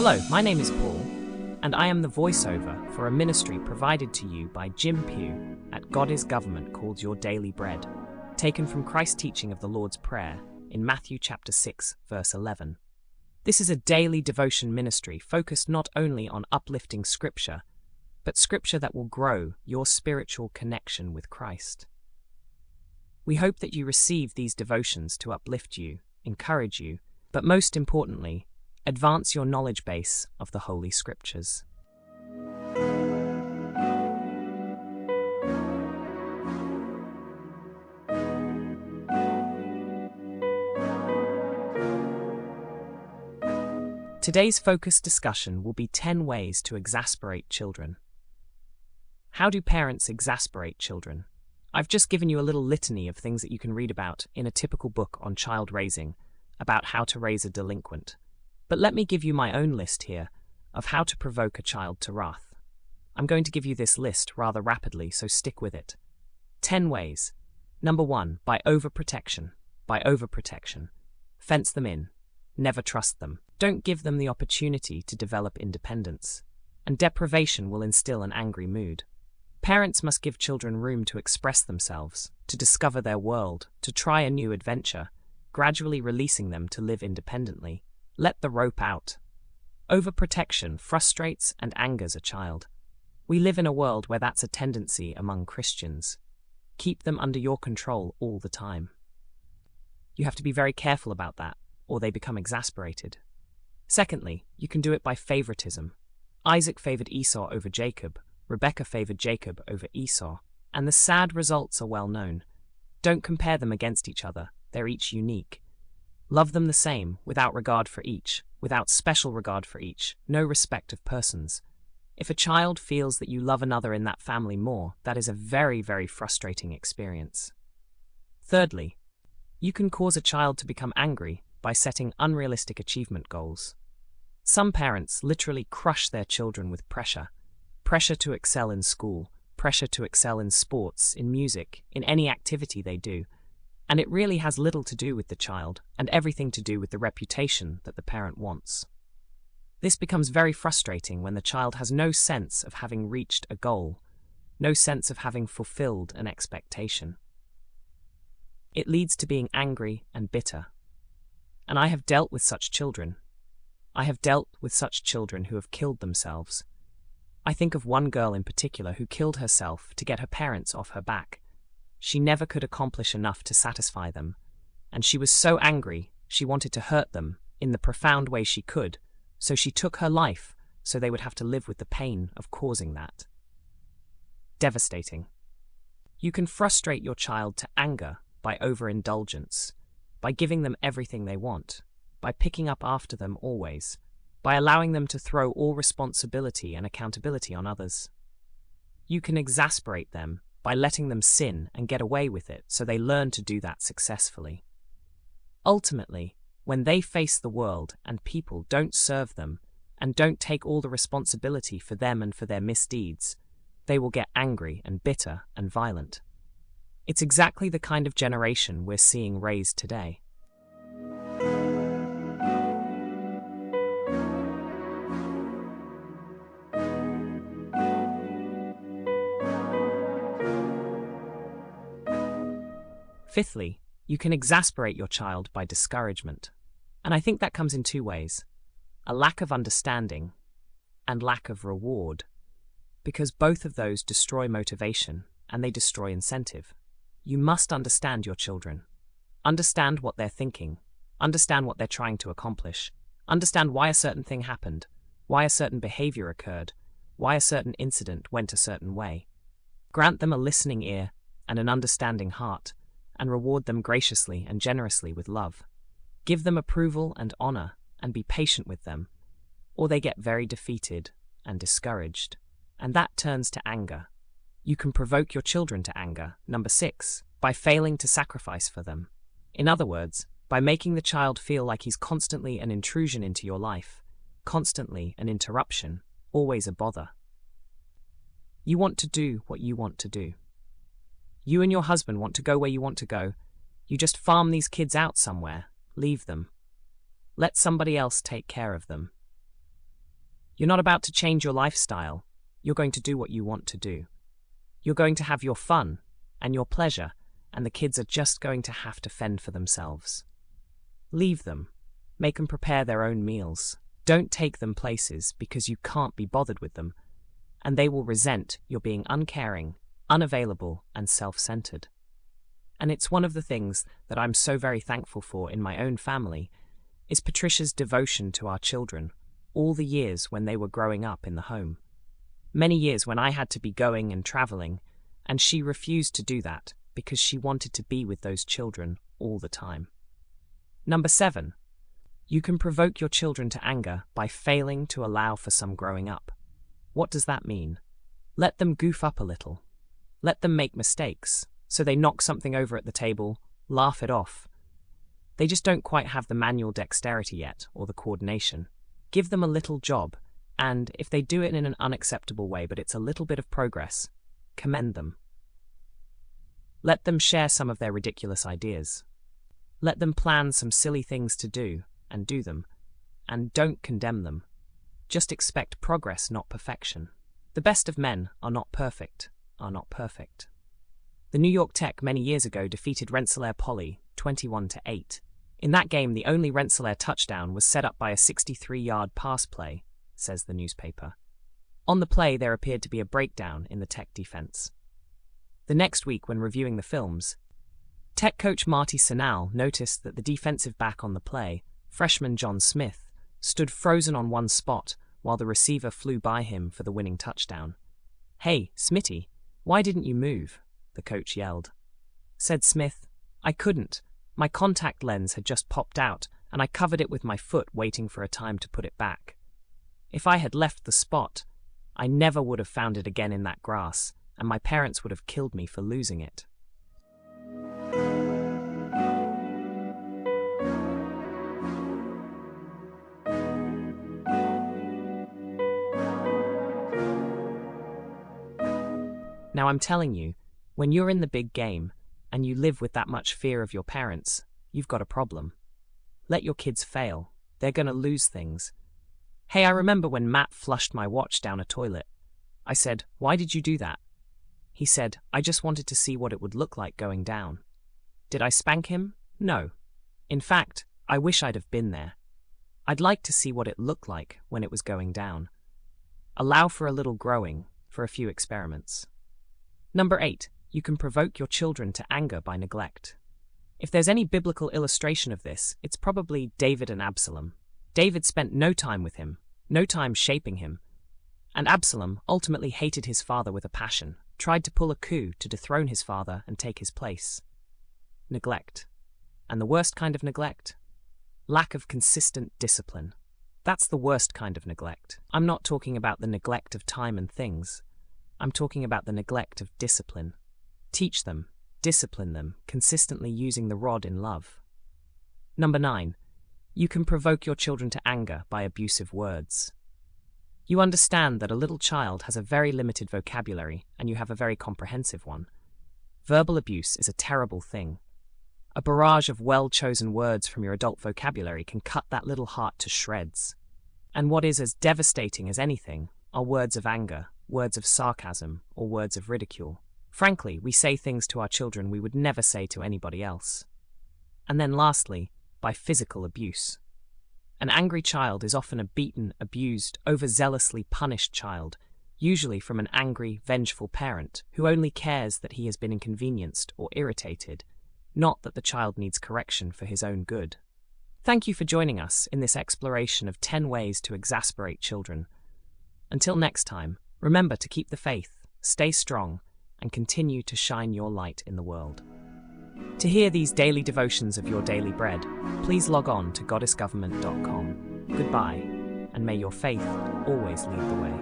Hello, my name is Paul, and I am the voiceover for a ministry provided to you by Kym Coan at God is Government called Your Daily Bread, taken from Christ's teaching of the Lord's Prayer in Matthew chapter 6, verse 11. This is a daily devotion ministry focused not only on uplifting scripture, but scripture that will grow your spiritual connection with Christ. We hope that you receive these devotions to uplift you, encourage you, but most importantly, advance your knowledge base of the Holy Scriptures. Today's focused discussion will be 10 ways to exasperate children. How do parents exasperate children? I've just given you a little litany of things that you can read about in a typical book on child raising, about how to raise a delinquent. But let me give you my own list here of how to provoke a child to wrath. I'm going to give you this list rather rapidly, so stick with it. 10 ways. Number 1, by overprotection. By overprotection. Fence them in. Never trust them. Don't give them the opportunity to develop independence. And deprivation will instill an angry mood. Parents must give children room to express themselves, to discover their world, to try a new adventure, gradually releasing them to live independently. Let the rope out. Overprotection frustrates and angers a child. We live in a world where that's a tendency among Christians. Keep them under your control all the time. You have to be very careful about that, or they become exasperated. Secondly, you can do it by favoritism. Isaac favored Esau over Jacob. Rebekah favored Jacob over Esau, and the sad results are well known. Don't compare them against each other. They're each unique. Love them the same, without regard for each, without special regard for each, no respect of persons. If a child feels that you love another in that family more, that is a very, very frustrating experience. Thirdly, you can cause a child to become angry by setting unrealistic achievement goals. Some parents literally crush their children with pressure. Pressure to excel in school, pressure to excel in sports, in music, in any activity they do. And it really has little to do with the child and everything to do with the reputation that the parent wants. This becomes very frustrating when the child has no sense of having reached a goal, no sense of having fulfilled an expectation. It leads to being angry and bitter. And I have dealt with such children. I have dealt with such children who have killed themselves. I think of one girl in particular who killed herself to get her parents off her back. She never could accomplish enough to satisfy them, and she was so angry she wanted to hurt them in the profound way she could, so she took her life so they would have to live with the pain of causing that. Devastating. You can frustrate your child to anger by overindulgence, by giving them everything they want, by picking up after them always, by allowing them to throw all responsibility and accountability on others. You can exasperate them by letting them sin and get away with it so they learn to do that successfully. Ultimately, when they face the world and people don't serve them and don't take all the responsibility for them and for their misdeeds, they will get angry and bitter and violent. It's exactly the kind of generation we're seeing raised today. Fifthly, you can exasperate your child by discouragement. And I think that comes in 2 ways. A lack of understanding and lack of reward, because both of those destroy motivation and they destroy incentive. You must understand your children. Understand what they're thinking. Understand what they're trying to accomplish. Understand why a certain thing happened, why a certain behavior occurred, why a certain incident went a certain way. Grant them a listening ear and an understanding heart, and reward them graciously and generously with love. Give them approval and honor, and be patient with them, or they get very defeated and discouraged, and that turns to anger. You can provoke your children to anger, number 6, by failing to sacrifice for them. In other words, by making the child feel like he's constantly an intrusion into your life, constantly an interruption, always a bother. You want to do what you want to do. You and your husband want to go where you want to go. You just farm these kids out somewhere. Leave them. Let somebody else take care of them. You're not about to change your lifestyle. You're going to do what you want to do. You're going to have your fun and your pleasure, and the kids are just going to have to fend for themselves. Leave them. Make them prepare their own meals. Don't take them places because you can't be bothered with them, and they will resent your being uncaring, unavailable, and self-centered. And it's one of the things that I'm so very thankful for in my own family is Patricia's devotion to our children, all the years when they were growing up in the home. Many years when I had to be going and traveling, and she refused to do that because she wanted to be with those children all the time. Number 7. You can provoke your children to anger by failing to allow for some growing up. What does that mean? Let them goof up a little. Let them make mistakes, so they knock something over at the table, laugh it off. They just don't quite have the manual dexterity yet, or the coordination. Give them a little job, and if they do it in an unacceptable way, but it's a little bit of progress, commend them. Let them share some of their ridiculous ideas. Let them plan some silly things to do, and do them. And don't condemn them. Just expect progress, not perfection. The best of men are not perfect. The New York Tech many years ago defeated Rensselaer Poly 21-8. In that game, the only Rensselaer touchdown was set up by a 63-yard pass play, says the newspaper. On the play, there appeared to be a breakdown in the Tech defense. The next week, when reviewing the films, Tech coach Marty Sinal noticed that the defensive back on the play, freshman John Smith, stood frozen on one spot while the receiver flew by him for the winning touchdown. "Hey, Smitty, why didn't you move?" the coach yelled. Said Smith, "I couldn't. My contact lens had just popped out, and I covered it with my foot waiting for a time to put it back. If I had left the spot, I never would have found it again in that grass, and my parents would have killed me for losing it." Now I'm telling you, when you're in the big game, and you live with that much fear of your parents, you've got a problem. Let your kids fail. They're going to lose things. Hey, I remember when Matt flushed my watch down a toilet. I said, "Why did you do that?" He said, "I just wanted to see what it would look like going down." Did I spank him? No. In fact, I wish I'd have been there. I'd like to see what it looked like when it was going down. Allow for a little growing, for a few experiments. Number 8. You can provoke your children to anger by neglect. If there's any biblical illustration of this, it's probably David and Absalom. David spent no time with him, no time shaping him, and Absalom ultimately hated his father with a passion, tried to pull a coup to dethrone his father and take his place. Neglect. And the worst kind of neglect? Lack of consistent discipline. That's the worst kind of neglect. I'm not talking about the neglect of time and things. I'm talking about the neglect of discipline. Teach them, discipline them, consistently using the rod in love. Number 9. You can provoke your children to anger by abusive words. You understand that a little child has a very limited vocabulary and you have a very comprehensive one. Verbal abuse is a terrible thing. A barrage of well-chosen words from your adult vocabulary can cut that little heart to shreds. And what is as devastating as anything are words of anger, words of sarcasm, or words of ridicule. Frankly, we say things to our children we would never say to anybody else. And then lastly, by physical abuse. An angry child is often a beaten, abused, overzealously punished child, usually from an angry, vengeful parent who only cares that he has been inconvenienced or irritated, not that the child needs correction for his own good. Thank you for joining us in this exploration of 10 ways to exasperate children. Until next time, remember to keep the faith, stay strong, and continue to shine your light in the world. To hear these daily devotions of your daily bread, please log on to goddessgovernment.com. Goodbye, and may your faith always lead the way.